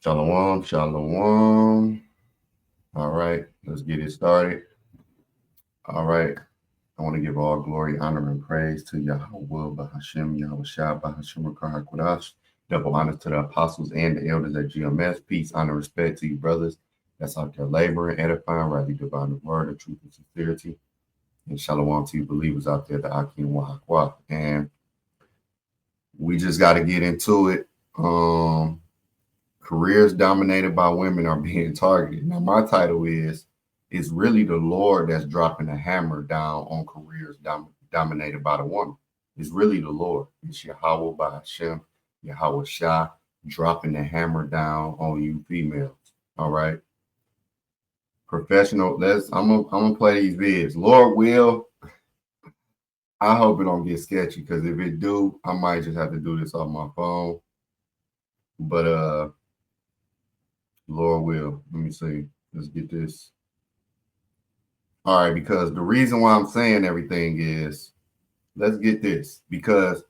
Shalom, shalom. All right, let's get it started. All right, I want to give all glory, honor, and praise to Yahweh, Bahashem, Yahweh Shai, Bahashem, Rakah, Kodash. Double honors to the apostles and the elders at GMS. Peace, honor, respect to you, brothers. That's out there laboring, edifying, rightly dividing the word of truth and sincerity. And shalom to you, believers out there, the Akim Wahakwa. And we just got to get into it. Careers dominated by women are being targeted. Now, my title is it's really the Lord that's dropping a hammer down on careers dominated by the woman. It's really the Lord. It's Yahweh by Hashem, Yahweh Shah, dropping the hammer down on you females. All right. Professional. I'm gonna play these vids. Lord will. I hope it don't get sketchy because if it do, I might just have to do this on my phone. But Lord will. Let me see. Let's get this. All right, because the reason why I'm saying everything is let's get this. Because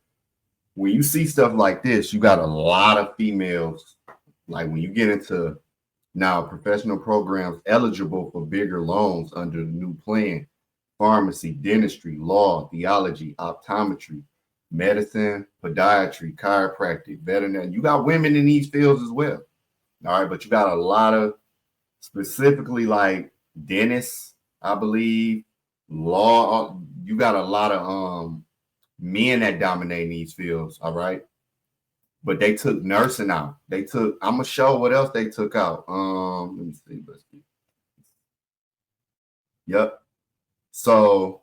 when you see stuff like this, you got a lot of females. Like when you get into now professional programs eligible for bigger loans under the new plan, pharmacy, dentistry, law, theology, optometry, medicine, podiatry, chiropractic, veterinary. You got women in these fields as well. All right, but you got a lot of specifically like dentists, I believe, law. You got a lot of men that dominate these fields. All right, but they took nursing out. They took. I'm gonna show what else they took out. Let me see. Let's see. Yep. So,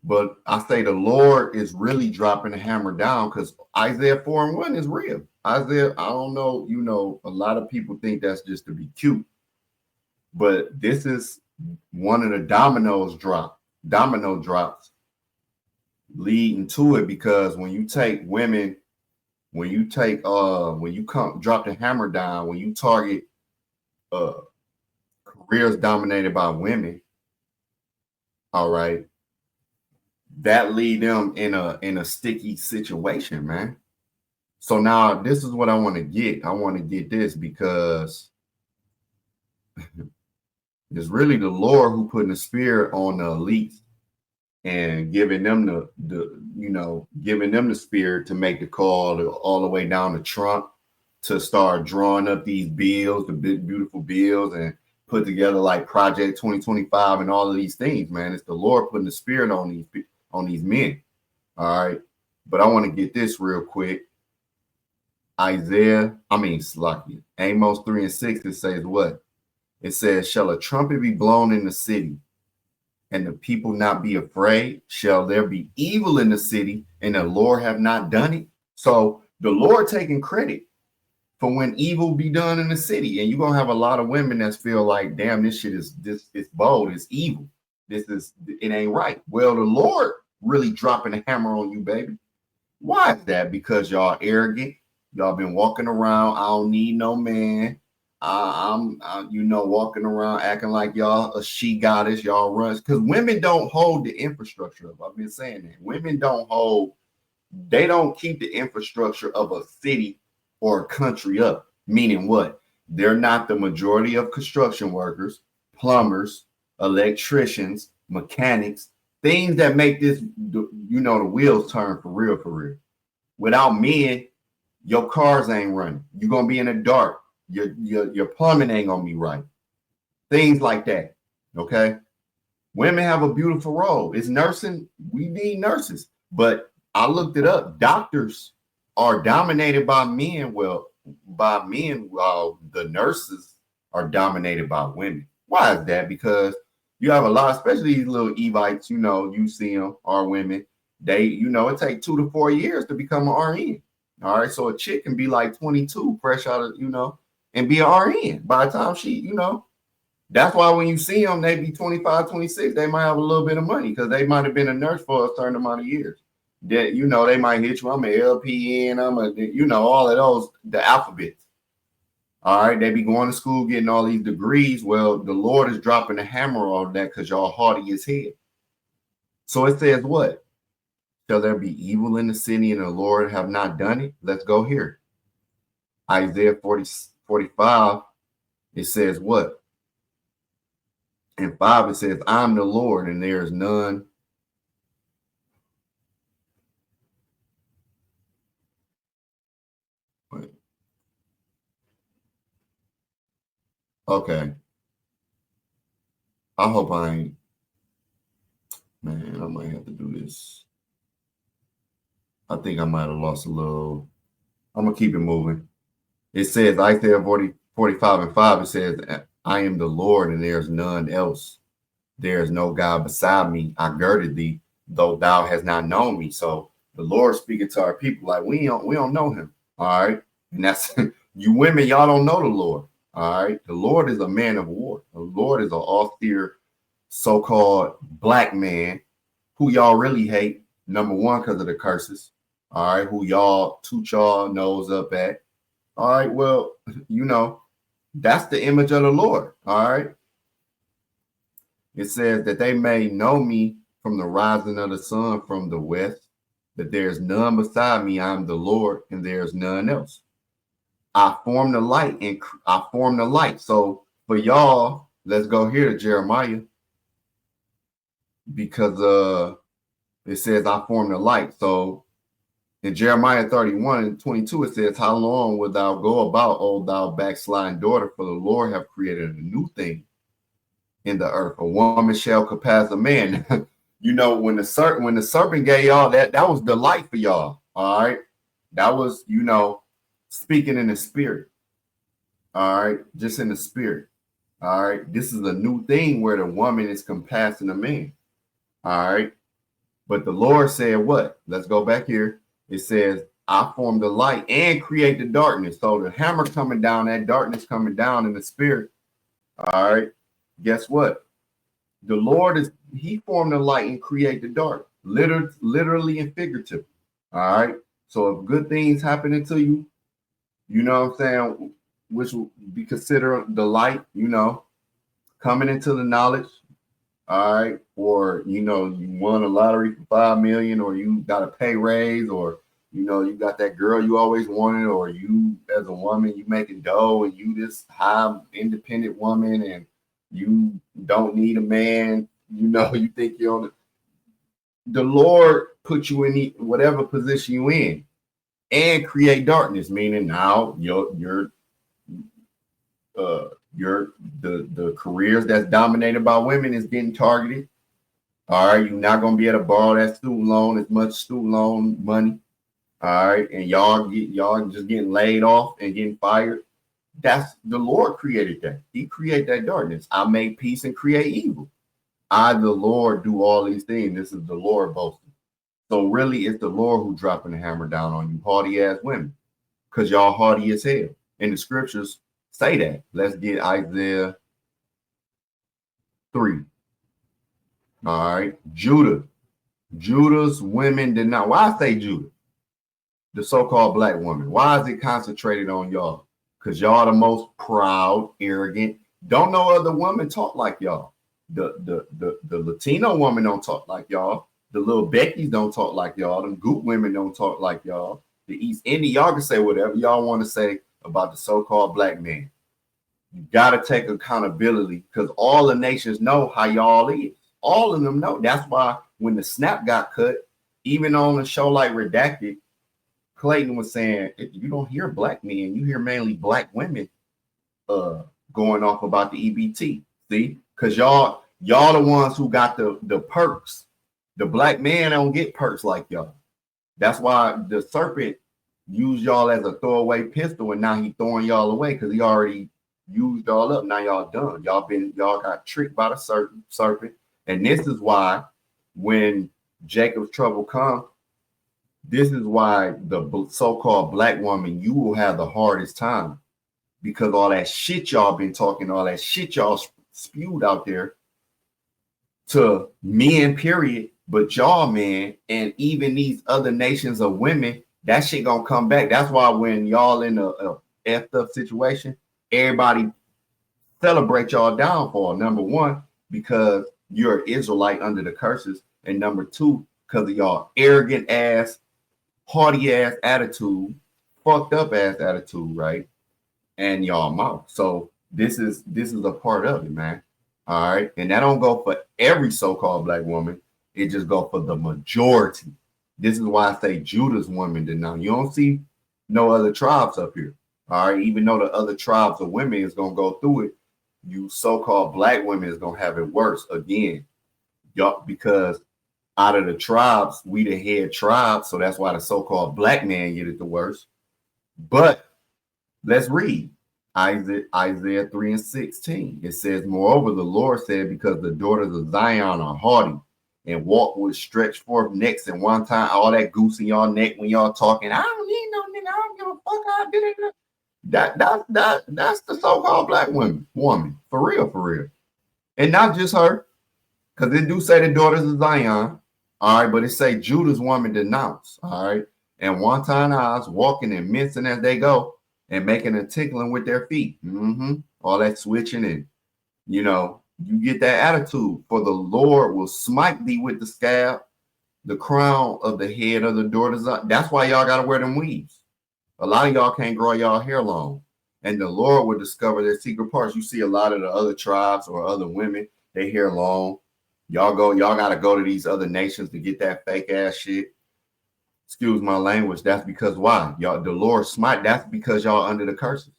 but I say the Lord is really dropping the hammer down because Isaiah 4:1 is real. Isaiah, I don't know, a lot of people think that's just to be cute, but this is one of the domino drops leading to it because when you take women, when you come drop the hammer down, when you target careers dominated by women, all right, that lead them in a sticky situation, man. So now this is what I want to get. I want to get this because it's really the Lord who putting the spirit on the elites and giving them giving them the spirit to make the call all the way down to Trump to start drawing up these bills, the big beautiful bills, and put together like Project 2025 and all of these things, man. It's the Lord putting the spirit on these men. All right. But I want to get this real quick. Amos 3:6, it says what? It says, shall a trumpet be blown in the city and the people not be afraid? Shall there be evil in the city and the Lord have not done it? So the Lord taking credit for when evil be done in the city. And you're going to have a lot of women that feel like, damn, this shit is bold, it's evil. It ain't right. Well, the Lord really dropping a hammer on you, baby. Why is that? Because y'all arrogant. Y'all been walking around. I don't need no man. I'm walking around acting like y'all a she goddess. Y'all runs because women don't hold the infrastructure up. I've been saying that women they don't keep the infrastructure of a city or a country up. Meaning what? They're not the majority of construction workers, plumbers, electricians, mechanics, things that make this, the wheels turn for real, for real. Without men, your cars ain't running. You're gonna be in the dark. Your plumbing ain't gonna be right. Things like that. Okay. Women have a beautiful role. It's nursing. We need nurses. But I looked it up. Doctors are dominated by men. Well, by men, while the nurses are dominated by women. Why is that? Because you have a lot, especially these little Evites, you see them are women. They, it takes 2 to 4 years to become an RN. All right. So a chick can be like 22, fresh out of, and be an RN by the time she, that's why when you see them, they be 25, 26, they might have a little bit of money because they might have been a nurse for a certain amount of years. That, they might hit you, I'm an LPN, all of those, the alphabets. All right, they be going to school, getting all these degrees. Well, the Lord is dropping the hammer on that because y'all haughty as hell. So it says what? Shall there be evil in the city and the Lord have not done it? Let's go here. Isaiah 45, it says what? In 5, it says, I'm the Lord and there is none. Wait. Okay. I hope I ain't. Man, I might have to do this. I think I might have lost a little. I'm going to keep it moving. It says, Isaiah 45 and 5, it says, I am the Lord and there is none else. There is no God beside me. I girded thee, though thou hast not known me. So the Lord speaking to our people like we don't know him. All right. And that's you women, y'all don't know the Lord. All right. The Lord is a man of war. The Lord is an austere, so-called black man who y'all really hate. Number one, because of the curses. All right, who y'all toot y'all nose up at. All right, well, that's the image of the Lord. All right. It says that they may know me from the rising of the sun from the west, that there's none beside me. I'm the Lord, and there's none else. I form the light, and I form the light. So for y'all, let's go here to Jeremiah, because it says I form the light. So in Jeremiah 31 and 22, it says, how long wilt thou go about, O thou backsliding daughter? For the Lord have created a new thing in the earth. A woman shall compass a man. When the serpent gave y'all that was the light for y'all. All right. That was, speaking in the spirit. All right. Just in the spirit. All right. This is a new thing where the woman is compassing a man. All right. But the Lord said what? Let's go back here. It says, I form the light and create the darkness. So the hammer coming down, that darkness coming down in the spirit. All right. Guess what? The Lord he formed the light and create the dark, literally and figuratively. All right. So if good things happening to you, you know what I'm saying, which will be considered the light, coming into the knowledge. All right. Or, you won a lottery for 5 million, or you got a pay raise, or, you got that girl you always wanted, or you as a woman, you making dough and you this high independent woman and you don't need a man, you think you're on the Lord put you in whatever position you in and create darkness, meaning now you're the careers that's dominated by women is getting targeted. All right, you're not gonna be able to borrow that student loan, as much student loan money. All right, and y'all just getting laid off and getting fired. That's the Lord created that. He created that darkness. I make peace and create evil. I, the Lord, do all these things. This is the Lord boasting. So really, it's the Lord who dropping the hammer down on you, haughty ass women, because y'all haughty as hell. And the scriptures say that. Let's get Isaiah 3. All right. Judah's women did not. Why I say Judah? The so-called black woman. Why is it concentrated on y'all? Because y'all the most proud, arrogant. Don't no other woman talk like y'all. The Latino woman don't talk like y'all. The little Becky's don't talk like y'all. Them Goop women don't talk like y'all. The East Indian, y'all can say whatever y'all want to say about the so-called black man. You got to take accountability, because all the nations know how y'all is. All of them know. That's why when the snap got cut, even on a show like Redacted, Clayton was saying, you don't hear black men, you hear mainly black women going off about the EBT. See? Because y'all the ones who got the perks. The black man don't get perks like y'all. That's why the serpent used y'all as a throwaway pistol, and now he throwing y'all away because he already used y'all up. Now y'all done. Y'all got tricked by the serpent. And this is why when Jacob's trouble comes, this is why the so-called black woman, you will have the hardest time, because all that shit y'all been talking, all that shit y'all spewed out there to men, period, but y'all, man, and even these other nations of women, that shit gonna come back. That's why when y'all in a effed up situation, everybody celebrate y'all downfall. Number one, because you're an Israelite under the curses, and number two, because of y'all arrogant ass, haughty ass attitude, fucked up ass attitude, right? And y'all mouth. So this is a part of it, man. All right. And that don't go for every so-called black woman. It just go for the majority. This is why I say Judah's women did not. You don't see no other tribes up here. All right. Even though the other tribes of women is gonna go through it, you so-called black women is gonna have it worse again. Y'all, because out of the tribes, we the head tribe. So that's why the so-called black man get it the worst. But let's read Isaiah 3 and 16. It says, moreover, the Lord said, because the daughters of Zion are haughty and walk with stretched forth necks, and one time all that goose in y'all neck when y'all talking, I don't need no nigga, I don't give a fuck, I did it. That's the so-called black woman, for real. And not just her, because it do say the daughters of Zion, all right, but it say Judah's woman denounce, all right, and wanton eyes walking and mincing as they go, and making a tickling with their feet. All that switching, and you get that attitude. For the Lord will smite thee with the scab, the crown of the head of the daughters. That's why y'all gotta wear them weaves. A lot of y'all can't grow y'all hair long, and the Lord will discover their secret parts. You see a lot of the other tribes or other women, they hair long. Y'all gotta go to these other nations to get that fake ass shit. Excuse my language. That's because why? Y'all, the Lord smite. That's because y'all under the curses.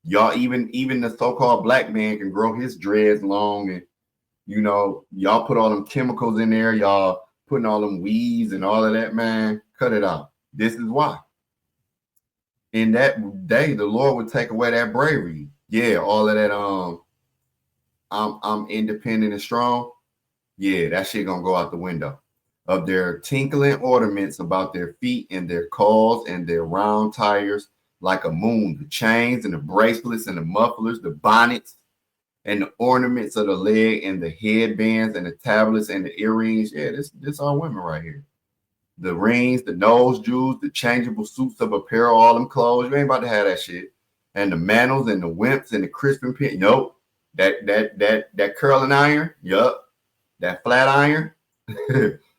Y'all, even the so-called black man can grow his dreads long, and y'all put all them chemicals in there. Y'all putting all them weeds and all of that, man. Cut it out. This is why. In that day, the Lord would take away that bravery. Yeah, all of that. I'm independent and strong. Yeah, that shit gonna go out the window. Of their tinkling ornaments about their feet and their calls and their round tires like a moon, the chains and the bracelets and the mufflers, the bonnets and the ornaments of the leg and the headbands and the tablets and the earrings. Yeah, this all women right here. The rings, the nose jewels, the changeable suits of apparel, all them clothes. You ain't about to have that shit. And the mantles and the wimps and the crisping pin. Nope. That curling iron. Yup. That flat iron.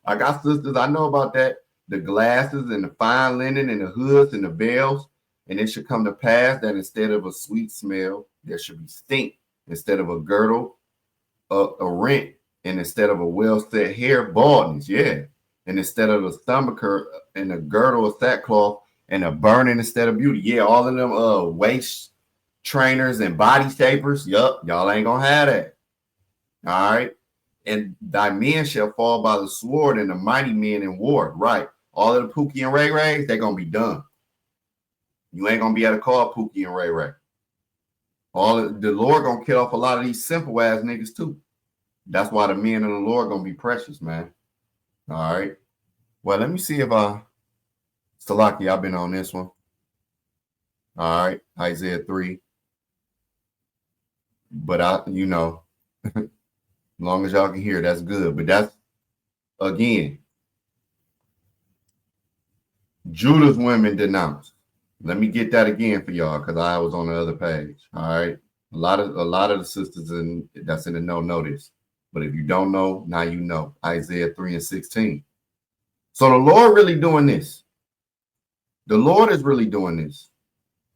I got sisters, I know about that. The glasses and the fine linen and the hoods and the veils. And it should come to pass that instead of a sweet smell, there should be stink. Instead of a girdle, a rent. And instead of a well-set hair, baldness. Yeah. And instead of a stomacher and a girdle of sackcloth and a burning instead of beauty. Yeah, all of them waist trainers and body shapers. Yup, y'all ain't gonna have that. All right. And thy men shall fall by the sword, and the mighty men in war. Right. All of the Pookie and Ray Rays, they're going to be done. You ain't going to be able to call Pookie and Ray Ray. The Lord going to kill off a lot of these simple ass niggas too. That's why the men of the Lord going to be precious, man. All right. Well, let me see if Salaki, I've been on this one. All right. Isaiah 3. But as long as y'all can hear, that's good. But that's, again, Judah's women denounced. Let me get that again for y'all, because I was on the other page. All right. A lot of the sisters that's in the know this. But if you don't know, now you know. Isaiah 3 and 16. So the Lord really doing this. The Lord is really doing this.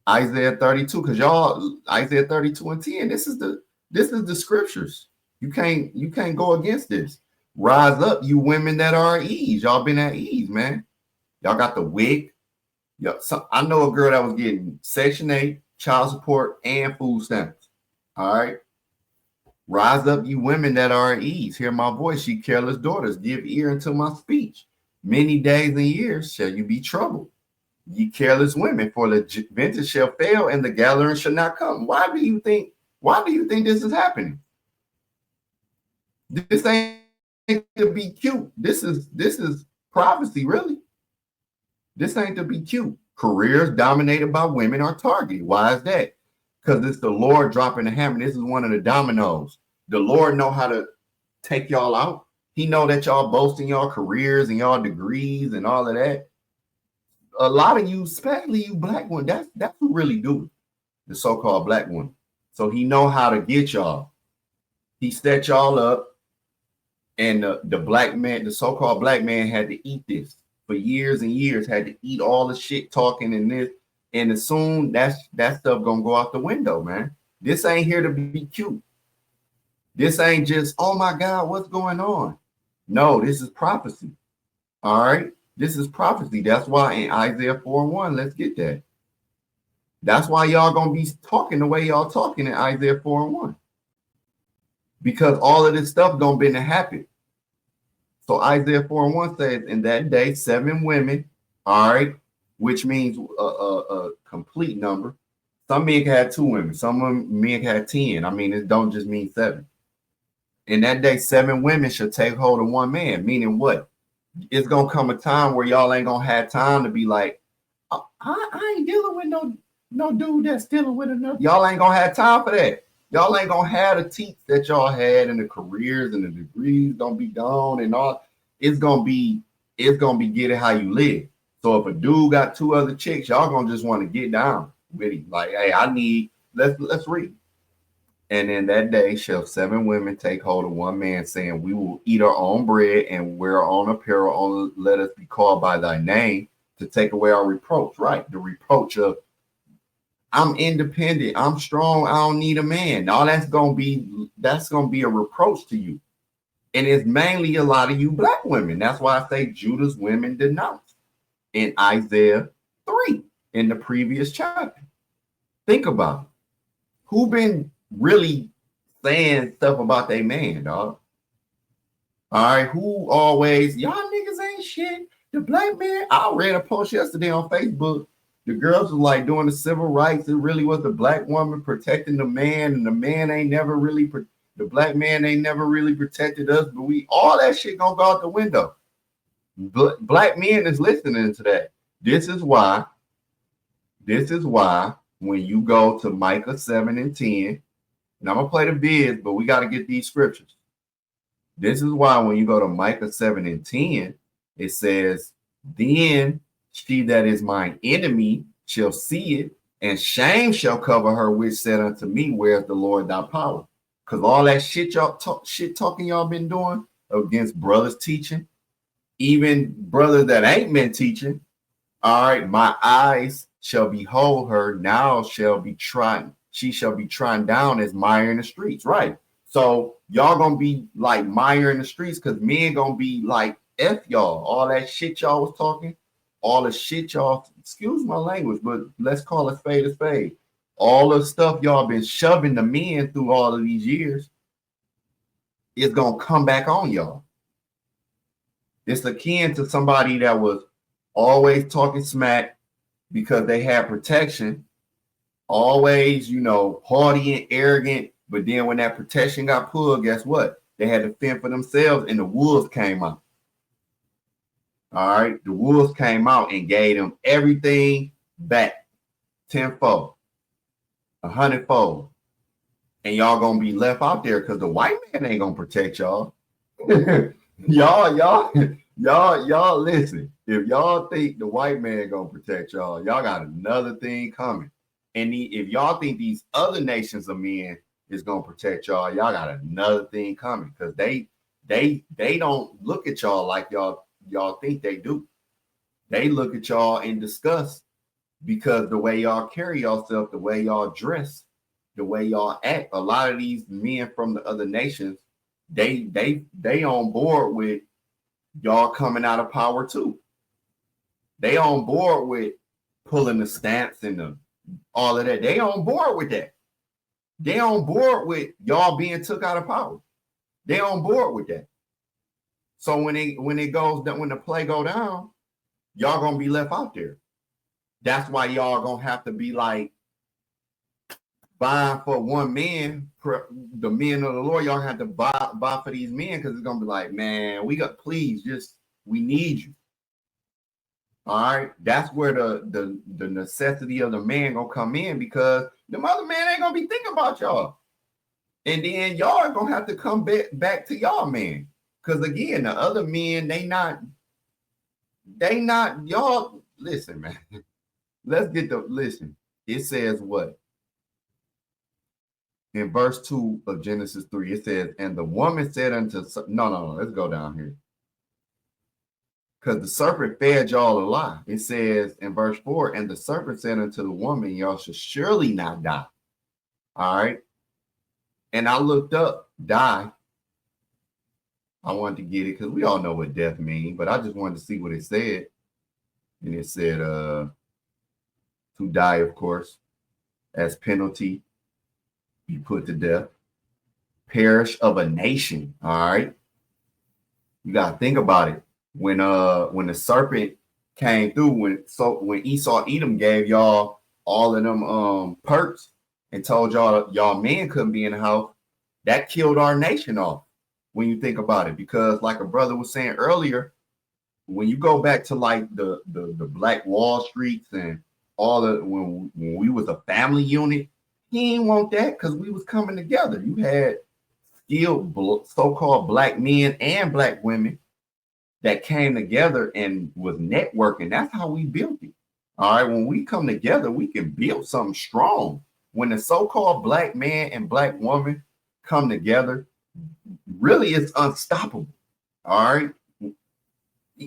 Isaiah 32, because y'all, Isaiah 32 and 10, this is the scriptures. You can't go against this. Rise up, you women that are at ease. Y'all been at ease, man. Y'all got the wig. I know a girl that was getting Section 8, child support, and food stamps. All right. Rise up, you women that are at ease. Hear my voice, ye careless daughters. Give ear unto my speech. Many days and years shall you be troubled. Ye careless women, for the vintage shall fail and the gathering shall not come. Why do you think this is happening? This ain't to be cute. This is prophecy, really. This ain't to be cute. Careers dominated by women are targeted. Why is that? Because it's the Lord dropping the hammer. This is one of the dominoes. The Lord know how to take y'all out. He know that y'all boasting y'all careers and y'all degrees and all of that. A lot of you, especially you black women, that's who really do it. The so-called black woman. So he know how to get y'all. He set y'all up. And the black man, the so-called black man, had to eat this. for years and years, had to eat all the shit talking and this. And as soon that stuff gonna go out the window, man. This ain't here to be cute. This ain't just, oh my God, what's going on? No, this is prophecy. All right. This is prophecy. That's why in Isaiah 4:1, let's get that. That's why y'all gonna be talking the way y'all talking in Isaiah 4:1. Because all of this stuff gonna be to happen. So Isaiah 4:1 says, in that day, 7 women, all right, which means a complete number. Some men can have 2 women, some men can have 10. I mean, it don't just mean 7. In that day, 7 women should take hold of 1 man, meaning what? It's gonna come a time where y'all ain't gonna have time to be like, I ain't dealing with no dude that's dealing with another. Y'all ain't gonna have time for that. Y'all ain't gonna have the teeth that y'all had and the careers and the degrees gonna be gone and all. It's gonna be get it how you live. So if a dude got 2 other chicks, y'all gonna just want to get down with him. Like, hey, I need let's read. And in that day shall 7 women take hold of 1 man, saying, we will eat our own bread and wear our own apparel. Only let us be called by thy name to take away our reproach. Right, the reproach of I'm independent, I'm strong, I don't need a man. All that's gonna be a reproach to you. And it's mainly a lot of you black women. That's why I say Judah's women denounced in Isaiah 3 in the previous chapter. Think about it. Who been really saying stuff about their man, dog? All right, who always, y'all niggas ain't shit. The black man, I read a post yesterday on Facebook. The girls was like doing the civil rights. It really was the black woman protecting the man, and the man ain't never really, the black man ain't never really protected us. But all that shit gonna go out the window. Black men is listening to that. This is why when you go to Micah 7 and 10, and I'm gonna play the vids, but we got to get these scriptures. This is why when you go to Micah 7 and 10, it says, then she that is mine enemy shall see it, and shame shall cover her, which said unto me, where's the Lord thy power? Because all that shit talking y'all been doing against brothers teaching, even brothers that ain't been teaching. All right, my eyes shall behold her, now shall be trodden. She shall be trodden down as mire in the streets. Right. So y'all gonna be like mire in the streets because men gonna be like, F y'all. All that shit y'all was talking, all the shit y'all, excuse my language, but let's call it spade a spade. All the stuff y'all been shoving the men through all of these years is gonna come back on y'all. It's akin to somebody that was always talking smack because they had protection, always, haughty and arrogant. But then when that protection got pulled, guess what? They had to fend for themselves, and the wolves came out. All right, the wolves came out and gave them everything back, 10-fold, 100-fold, and y'all gonna be left out there because the white man ain't gonna protect y'all. y'all listen. If y'all think the white man gonna protect y'all, y'all got another thing coming. And if y'all think these other nations of men is gonna protect y'all, y'all got another thing coming because they don't look at y'all like y'all think they do. They look at y'all in disgust because the way y'all carry yourself, the way y'all dress, the way y'all act. A lot of these men from the other nations, they on board with y'all coming out of power too. They on board with pulling the stamps and all of that. They on board with that. They on board with y'all being took out of power. They on board with that. So when the play go down, y'all gonna be left out there. That's why y'all gonna have to be like buying for 1 man, the men of the Lord. Y'all have to buy for these men because it's gonna be like, man, we need you. All right, that's where the necessity of the man gonna come in because the other man ain't gonna be thinking about y'all, and then y'all are gonna have to come back to y'all man because again, the other men they not y'all. Listen, man, let's get listen. It says what in verse 2 of Genesis 3? It says, and the woman said unto no, let's go down here. Because the serpent fed y'all a lie. It says in verse 4, and the serpent said unto the woman, y'all shall surely not die. All right. And I looked up die. I wanted to get it because we all know what death means, but I just wanted to see what it said. And it said to die, of course, as penalty, be put to death. Perish of a nation. All right. You gotta think about it. When the serpent came through, when Esau Edom gave y'all all of them perks and told y'all men couldn't be in the house, that killed our nation off when you think about it. Because like a brother was saying earlier, when you go back to like the Black Wall Streets and all the when we was a family unit, he didn't want that because we was coming together. You had skilled so-called black men and black women that came together and was networking. That's how we built it. All right. When we come together, we can build something strong. When the so-called black man and black woman come together, really it's unstoppable. All right.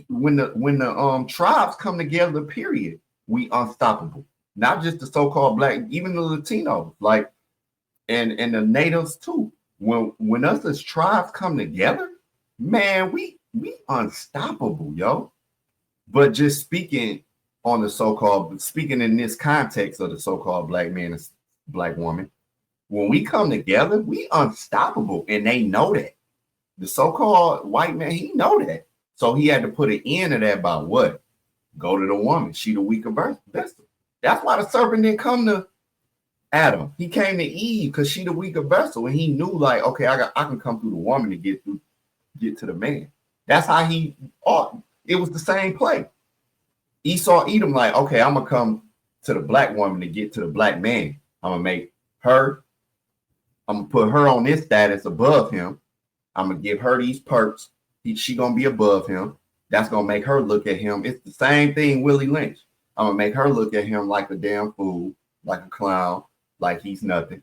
When the tribes come together, period, we unstoppable. Not just the so-called black, even the Latinos, like and the natives too. When us as tribes come together, man, we unstoppable, yo. But just speaking on the so-called, speaking in this context of the so-called black man and black woman, when we come together, we unstoppable, and they know that. The so-called white man, he know that. So he had to put an end to that by what? Go to the woman. She the weaker vessel. That's why the serpent didn't come to Adam. He came to Eve because she the weaker vessel, and he knew like, okay, I can come through the woman to get to the man. That's how he ought. It was the same play. Esau Edom like, okay, I'm gonna come to the black woman to get to the black man. I'm gonna make her. I'm gonna put her on this status above him. I'm gonna give her these perks. She gonna be above him. That's gonna make her look at him. It's the same thing, Willie Lynch. I'm gonna make her look at him like a damn fool, like a clown, like he's nothing.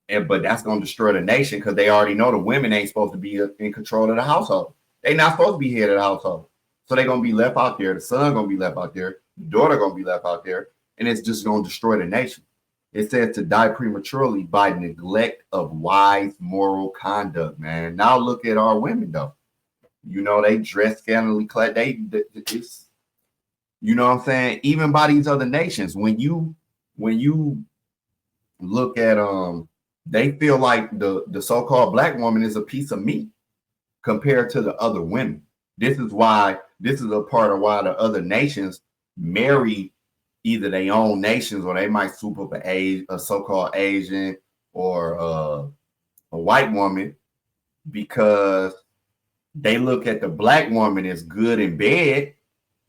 But that's gonna destroy the nation because they already know the women ain't supposed to be in control of the household. They not supposed to be head of the household. So they're gonna be left out there. The son gonna be left out there. The daughter gonna be left out there, and it's just gonna destroy the nation. It says to die prematurely by neglect of wise moral conduct, man. Now look at our women, though. You know, they dress scantily clad. It's, you know what I'm saying? Even by these other nations, when you look at they feel like the so-called black woman is a piece of meat compared to the other women. This is a part of why the other nations marry either their own nations, or they might swoop up a so-called Asian or a white woman, because they look at the black woman as good in bed,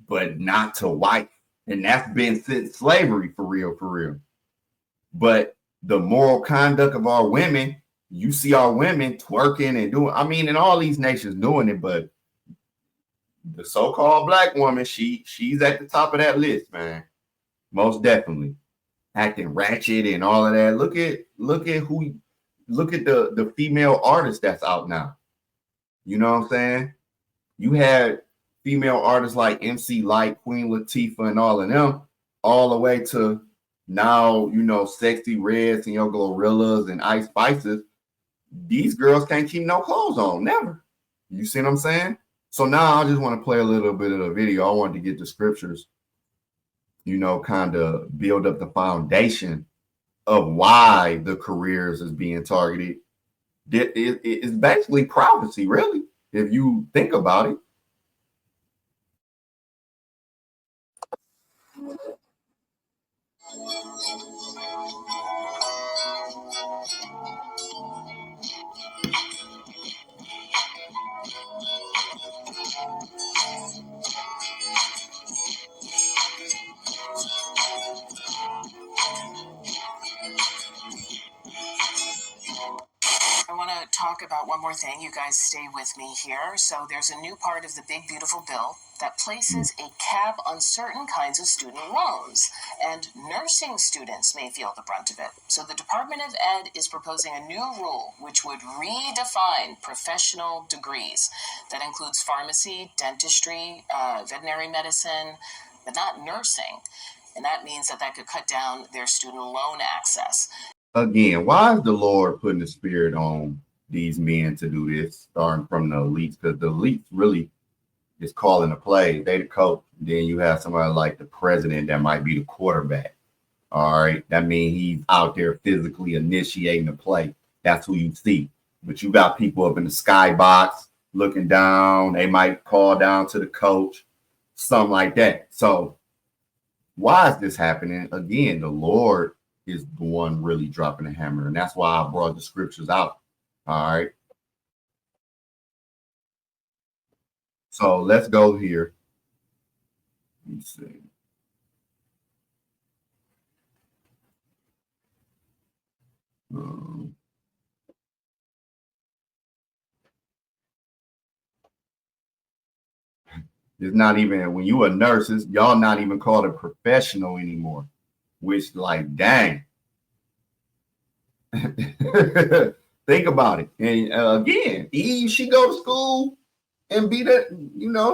but not to wife. And that's been since slavery, for real. But the moral conduct of our women, you see our women twerking and doing, I mean, in all these nations doing it, but the so-called black woman, she's at the top of that list, man. Most definitely. Acting ratchet and all of that. Look at the female artist that's out now. You know what I'm saying? You had female artists like MC Lyte, Queen Latifah, and all of them, all the way to now, you know, Sexy Reds and your Gorillas and Ice Spices. These girls can't keep no clothes on, never. You see what I'm saying? So now I just want to play a little bit of the video. I wanted to get the scriptures, you know, kind of build up the foundation of why the careers is being targeted. It's basically prophecy, really, if you think about it. I want to talk talk about one more thing. You guys stay with me here. So there's a new part of the big, beautiful bill that places a cap on certain kinds of student loans, and nursing students may feel the brunt of it. So the Department of Ed is proposing a new rule which would redefine professional degrees. That includes pharmacy, dentistry, veterinary medicine, but not nursing. And that means that could cut down their student loan access. Again, why is the Lord putting the spirit on these men to do this, starting from the elites? Because the elites really is calling the play. They the coach. Then you have somebody like the president that might be the quarterback. All right. That means he's out there physically initiating the play. That's who you see. But you got people up in the skybox looking down. They might call down to the coach, something like that. So why is this happening? Again, the Lord is the one really dropping the hammer. And that's why I brought the scriptures out. All right. So let's go here. Let me see. It's not even, when you a nurse, y'all not even called a professional anymore, which like, dang. Think about it. And again, Eve, she go to school and be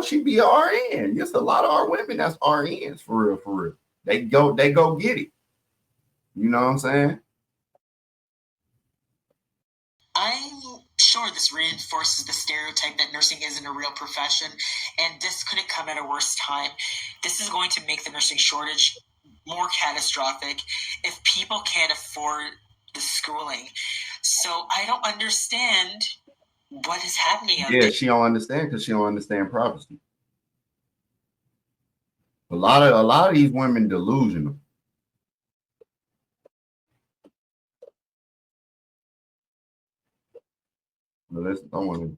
she be an RN. Just a lot of our women that's RNs for real, for real. They go get it. You know what I'm saying? I'm sure this reinforces the stereotype that nursing isn't a real profession, and this couldn't come at a worse time. This is going to make the nursing shortage more catastrophic if people can't afford the schooling. So I don't understand what is happening. Yeah, she don't understand because she don't understand prophecy. A lot of these women delusional. But I want to.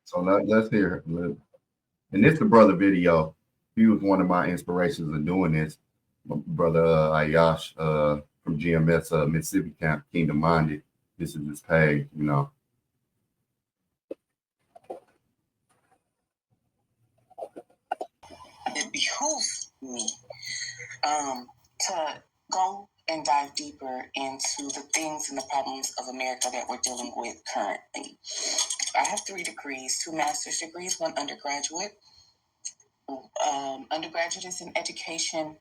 So let's hear. And this is the brother video. He was one of my inspirations in doing this. My brother Ayash from GMS Mississippi Camp, Kingdom Minded. This is his page, It behooves me to go and dive deeper into the things and the problems of America that we're dealing with currently. I have 3 degrees, 2 master's degrees, 1 undergraduate. Undergraduate is in education,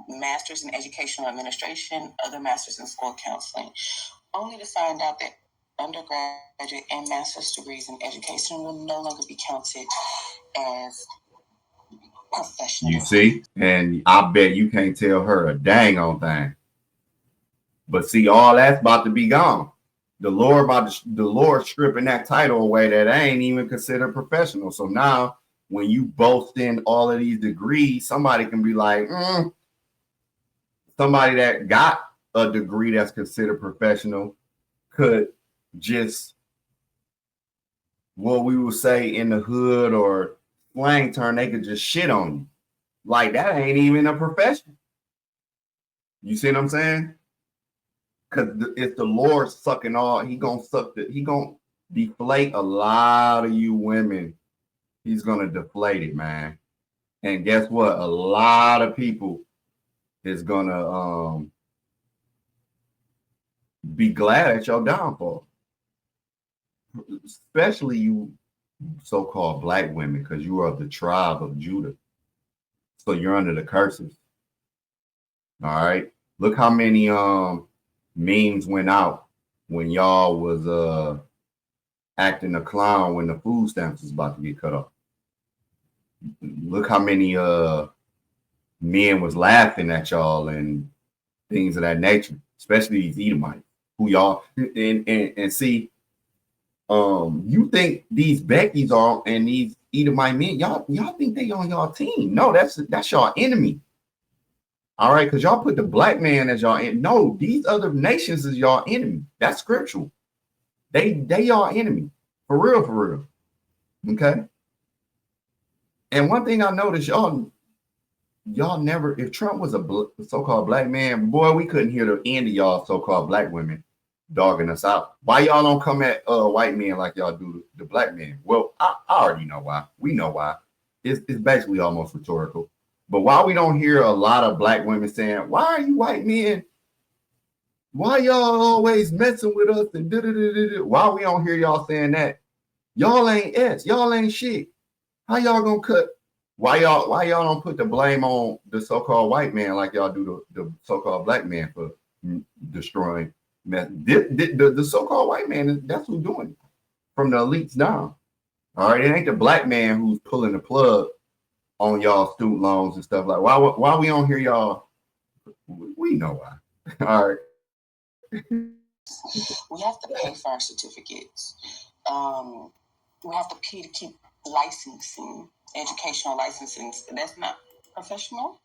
master's in educational administration, other master's in school counseling, only to find out that undergraduate and master's degrees in education will no longer be counted as professional. You see? And I bet you can't tell her a dang on thing. But see, all that's about to be gone. The Lord stripping that title away that ain't even considered professional. So now when you boast in all of these degrees, somebody can be like, somebody that got a degree that's considered professional could just, what we would say in the hood or slang term, they could just shit on you. Like that ain't even a profession. You see what I'm saying? Because if the Lord sucking all, he gonna deflate a lot of you women. He's gonna deflate it, man. And guess what? A lot of people is gonna be glad at your downfall. Especially you so-called black women, because you are of the tribe of Judah. So you're under the curses. All right. Look how many memes went out when y'all was acting a clown when the food stamps was about to get cut off. Look how many men was laughing at y'all and things of that nature, especially these Edomites, who y'all and see. You think these Becky's are and these Edomite men, y'all think they on y'all team? No, that's y'all enemy. All right, because y'all put the black man as y'all enemy. No, these other nations is y'all enemy. That's scriptural. They y'all enemy. For real, for real. Okay. And one thing I noticed, y'all y'all never, if Trump was a so-called black man, boy, we couldn't hear the end of y'all so-called black women dogging us out. Why y'all don't come at white men like y'all do the black men? Well, I already know why. We know why. It's basically almost rhetorical. But why we don't hear a lot of black women saying, why are you white men? Why y'all always messing with us? And why we don't hear y'all saying that? Y'all ain't S. Y'all ain't shit. How y'all gonna cut? Why y'all don't put the blame on the so-called white man like y'all do the so-called black man for destroying? The so-called white man, that's who's doing it from the elites down. All right, it ain't the black man who's pulling the plug on y'all student loans and stuff like. Why we don't hear y'all? We know why. All right. We have to pay for our certificates. We have to pay to keep licensing, educational licensing. That's not professional.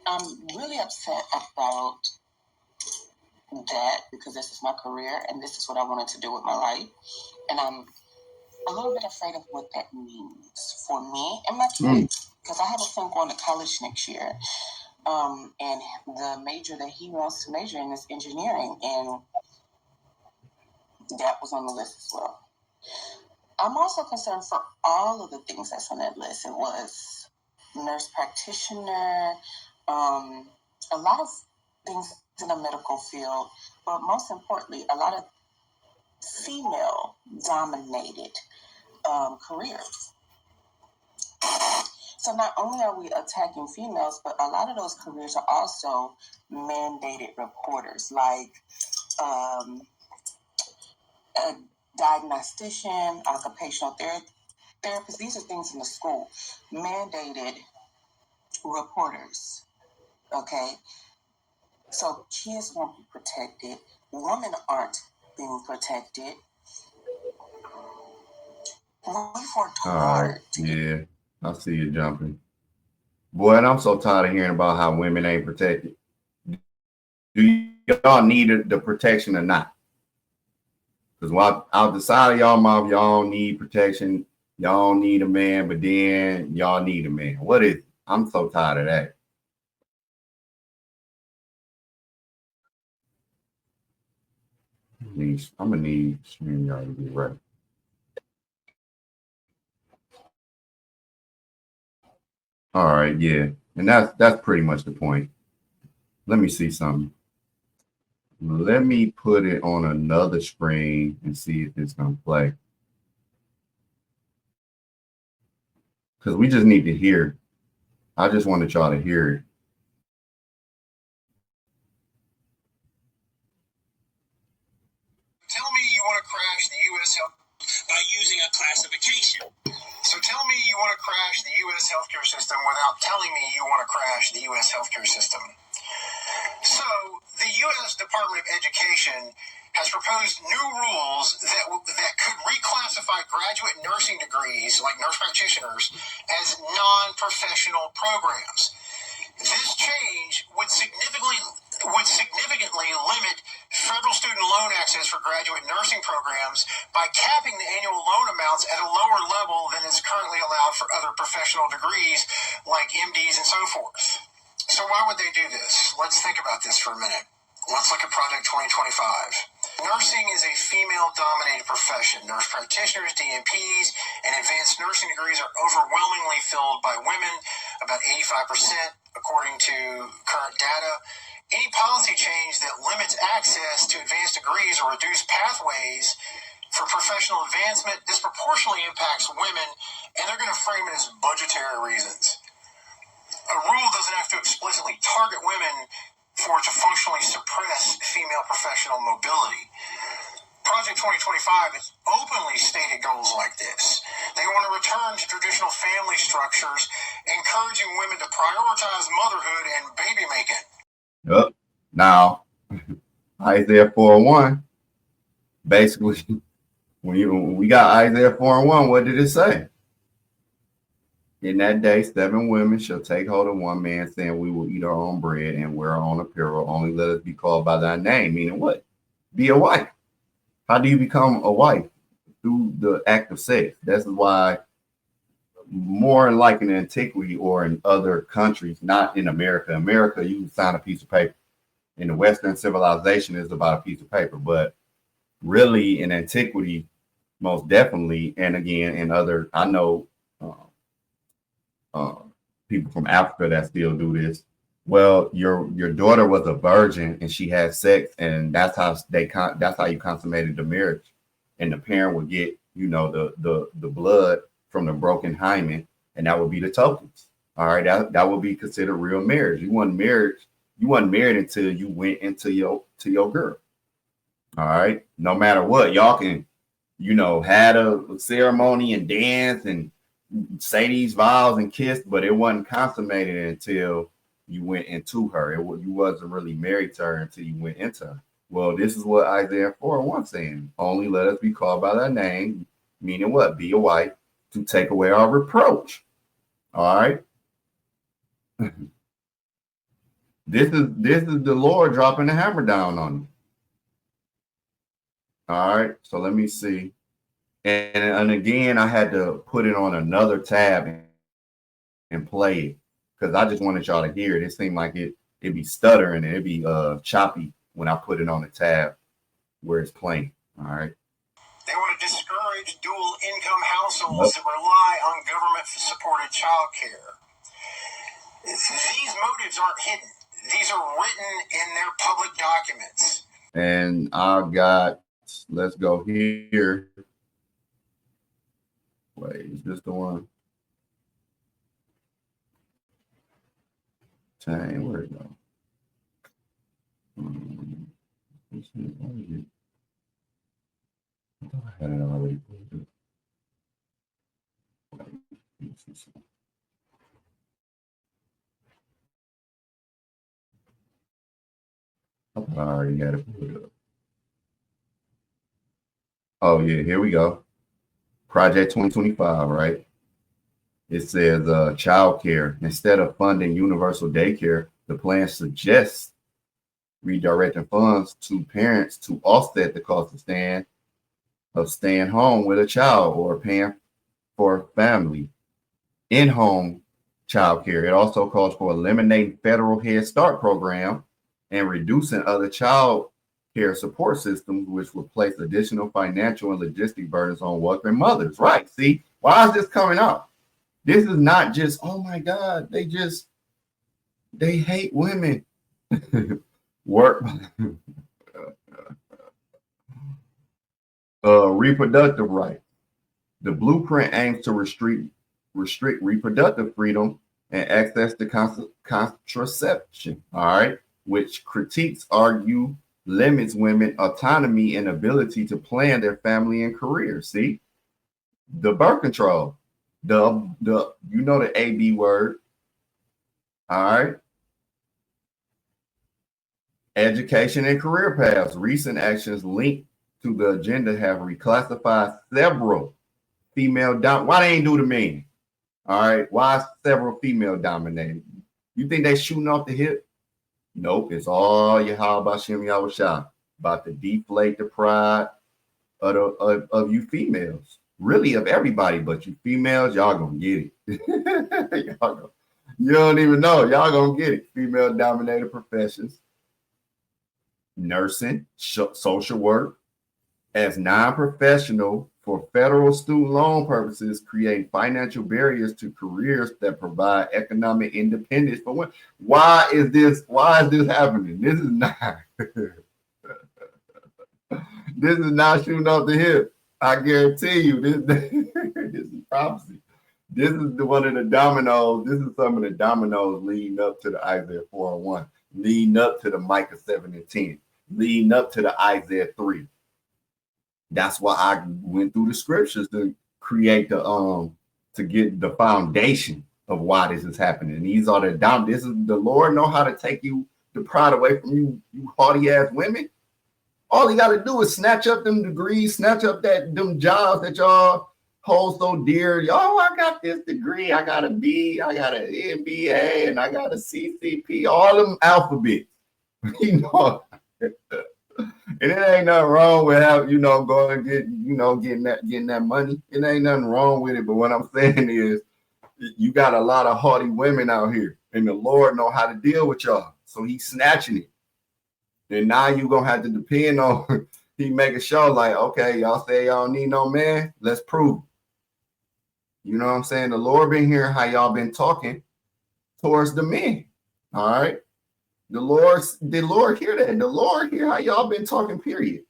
I'm really upset about that because this is my career and this is what I wanted to do with my life. And I'm a little bit afraid of what that means for me and my kids. Because I have a son going to college next year. And the major that he wants to major in is engineering. And that was on the list as well. I'm also concerned for all of the things that's on that list. It was nurse practitioner, a lot of things in the medical field, but most importantly, a lot of female-dominated careers. So not only are we attacking females, but a lot of those careers are also mandated reporters, like a diagnostician, occupational therapist. These are things in the school. Mandated reporters, okay? So kids won't be protected. Women aren't being protected. We've worked hard. Yeah, I see you jumping. Boy, and I'm so tired of hearing about how women ain't protected. Do y'all need the protection or not? Because while out the side of y'all mouth, y'all don't need protection. Y'all don't need a man, but then y'all need a man. What is it? I'm so tired of that. I'm gonna need StreamYard to get right. All right, yeah, and that's pretty much the point. Let me see something. Let me put it on another screen and see if it's gonna play. Because we just need to hear. I just wanted y'all to hear it. Tell me you want to crash the U.S. health by using a classification. So tell me you want to crash the U.S. healthcare system without telling me you want to crash the U.S. healthcare system. So the U.S. Department of Education has proposed new rules that could reclassify graduate nursing degrees, like nurse practitioners, as non-professional programs. This change would significantly limit federal student loan access for graduate nursing programs by capping the annual loan amounts at a lower level than is currently allowed for other professional degrees like MDs and so forth. So why would they do this? Let's think about this for a minute. Let's look at Project 2025. Nursing is a female-dominated profession. Nurse practitioners, DNPs, and advanced nursing degrees are overwhelmingly filled by women, about 85%, according to current data. Any policy change that limits access to advanced degrees or reduce pathways for professional advancement disproportionately impacts women, and they're going to frame it as budgetary reasons. A rule doesn't have to explicitly target women for it to functionally suppress female professional mobility. Project 2025 has openly stated goals like this. They want to return to traditional family structures, encouraging women to prioritize motherhood and baby making. Yep. Now, Isaiah 4:1, basically, when we got Isaiah 4:1, what did it say? In that day, 7 women shall take hold of one man, saying, we will eat our own bread and wear our own apparel. Only let us be called by thy name. Meaning what? Be a wife. How do you become a wife? Through the act of sex. That's why more like in antiquity or in other countries, not in America. America, you sign a piece of paper. In the Western civilization, it's about a piece of paper. But really, in antiquity, most definitely, and again, in other, I know people from Africa that still do this. Well, your daughter was a virgin and she had sex, and that's how you consummated the marriage. And the parent would get, the blood from the broken hymen, and that would be the tokens. All right, that would be considered real marriage. You weren't married until you went into your girl. All right, no matter what, y'all can, had a ceremony and dance and say these vows and kiss, but it wasn't consummated until you went into her. You wasn't really married to her until you went into her. Well, this is what Isaiah 4:1 saying. Only let us be called by thy name, meaning what? Be a wife, to take away our reproach. All right. This is the Lord dropping the hammer down on you. All right. So let me see. And again, I had to put it on another tab and play it because I just wanted y'all to hear it. It seemed like it'd be stuttering and it'd be choppy when I put it on the tab where it's playing. All right. They want to discourage dual income households that rely on government supported child care. These motives aren't hidden. These are written in their public documents. And let's go here. Wait, is this the one? Dang, where it go? I thought I had it already. I thought I already had it pulled up. Oh yeah, here we go. Project 2025, right? It says child care. Instead of funding universal daycare, the plan suggests redirecting funds to parents to offset the cost of staying home with a child or paying for family in-home child care. It also calls for eliminating federal Head Start program and reducing other child care support systems, which will place additional financial and logistic burdens on working mothers. Right. See, why is this coming up? This is not just, oh my God, they hate women. Work. Reproductive rights. The blueprint aims to restrict reproductive freedom and access to contraception. All right, which critiques argue limits women autonomy and ability to plan their family and career. See, the birth control, the AB word. All right. Education and career paths. Recent actions linked to the agenda have reclassified several female why they ain't do the men? All right. Why several female dominated? You think they shooting off the hip? Nope. It's all Yahweh Shem Yahushua about to deflate the pride of you females. Really of everybody, but you females, y'all gonna get it. You don't even know. Y'all gonna get it. Female dominated professions. Nursing, social work, as non-professional for federal student loan purposes, create financial barriers to careers that provide economic independence for women. Why is this happening? This is not this is not shooting off the hip. I guarantee you, this is prophecy. This is one of the dominoes. This is some of the dominoes leading up to the Isaiah 4:1, leading up to the Micah 7:10, leading up to the Isaiah 3. That's why I went through the scriptures to create to get the foundation of why this is happening. These are this is the Lord know how to take the pride away from you haughty ass women. All he got to do is snatch up them degrees, snatch up them jobs that y'all hold so dear. Y'all, I got this degree, I got a B, I got an MBA, and I got a CCP, all them alphabets. And it ain't nothing wrong with going and getting that money. It ain't nothing wrong with it. But what I'm saying is You got a lot of haughty women out here, and the Lord know how to deal with y'all. So he's snatching it. And now you're going to have to depend on he making sure like, okay, y'all say y'all don't need no man. Let's prove. You know what I'm saying? The Lord been hearing how y'all been talking towards the men. All right. The Lord hear that. The Lord hear how y'all been talking, period.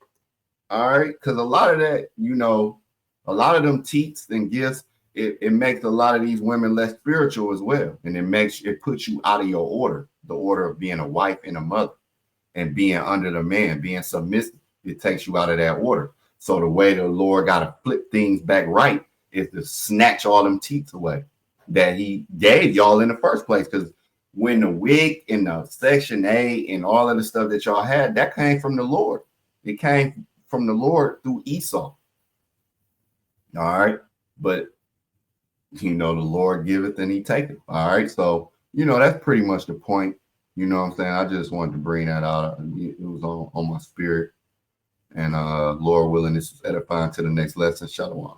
All right. Because a lot of that, you know, a lot of them teats and gifts, it makes a lot of these women less spiritual as well. And it puts you out of your order, the order of being a wife and a mother and being under the man, being submissive. It takes you out of that order. So the way the Lord got to flip things back right is to snatch all them teats away that he gave y'all in the first place. Because when the wig and the Section 8 and all of the stuff that y'all had, that came from the Lord. It came from the Lord through Esau. All right. But, you know, the Lord giveth and he taketh. All right. So, you know, that's pretty much the point. You know what I'm saying? I just wanted to bring that out. It was on my spirit. And Lord willing, this is edifying to the next lesson. Shalom.